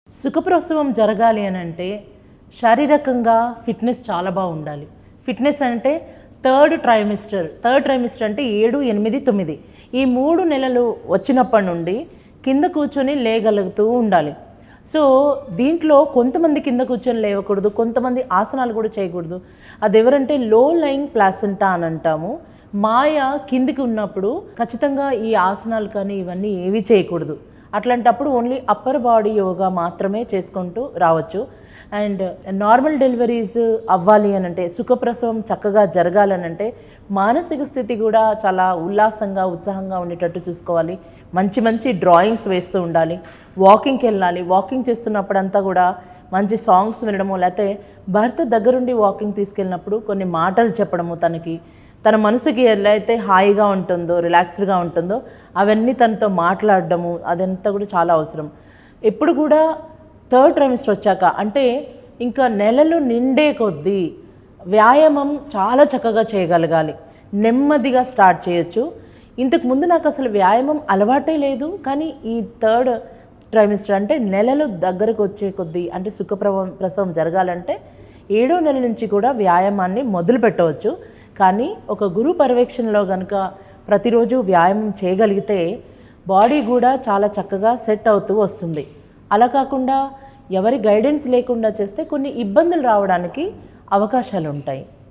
సుఖప్రసవం జరగాలి అని అంటే శారీరకంగా ఫిట్నెస్ చాలా బాగుండాలి. ఫిట్నెస్ అంటే థర్డ్ ట్రైమిస్టర్ అంటే 7, 8, 9 ఈ 3 నెలలు వచ్చినప్పటి నుండి కింద కూర్చొని లేగలుగుతూ ఉండాలి. సో దీంట్లో కొంతమంది కింద కూర్చొని లేవకూడదు, కొంతమంది ఆసనాలు కూడా చేయకూడదు. అది ఎవరంటే లో లయింగ్ ప్లాసెంటా అని అంటాము. మాయ కిందికి ఉన్నప్పుడు ఖచ్చితంగా ఈ ఆసనాలు కానీ ఇవన్నీ ఏవి చేయకూడదు. అట్లాంటప్పుడు ఓన్లీ అప్పర్ బాడీ యోగా మాత్రమే చేసుకుంటూ రావచ్చు. అండ్ నార్మల్ డెలివరీస్ అవ్వాలి అని అంటే, సుఖప్రసవం చక్కగా జరగాలనంటే మానసిక స్థితి కూడా చాలా ఉల్లాసంగా ఉత్సాహంగా ఉండేటట్టు చూసుకోవాలి. మంచి మంచి డ్రాయింగ్స్ వేస్తూ ఉండాలి. వాకింగ్కి వెళ్ళాలి. వాకింగ్ చేస్తున్నప్పుడంతా కూడా మంచి సాంగ్స్ వినడము, లేకపోతే భర్త దగ్గరుండి వాకింగ్ తీసుకెళ్ళినప్పుడు కొన్ని మాటలు చెప్పడము, తన మనసుకి ఎలా అయితే హాయిగా ఉంటుందో, రిలాక్స్డ్గా ఉంటుందో అవన్నీ తనతో మాట్లాడడము, అదంతా కూడా చాలా అవసరం. ఎప్పుడు కూడా థర్డ్ ట్రైమిస్టర్ వచ్చాక అంటే ఇంకా నెలలు నిండే కొద్దీ వ్యాయామం చాలా చక్కగా చేయగలగాలి. నెమ్మదిగా స్టార్ట్ చేయొచ్చు. ఇంతకుముందు నాకు అసలు వ్యాయామం అలవాటే లేదు, కానీ ఈ థర్డ్ ట్రైమిస్టర్ అంటే నెలలు దగ్గరకు వచ్చే కొద్దీ అంటే ప్రసవం జరగాలంటే 7వ నెల నుంచి కూడా వ్యాయామాన్ని మొదలు పెట్టవచ్చు. కానీ ఒక గురు పర్యవేక్షణలో కనుక ప్రతిరోజు వ్యాయామం చేయగలిగితే బాడీ కూడా చాలా చక్కగా సెట్ అవుతూ వస్తుంది. అలా కాకుండా ఎవరి గైడెన్స్ లేకుండా చేస్తే కొన్ని ఇబ్బందులు రావడానికి అవకాశాలు ఉంటాయి.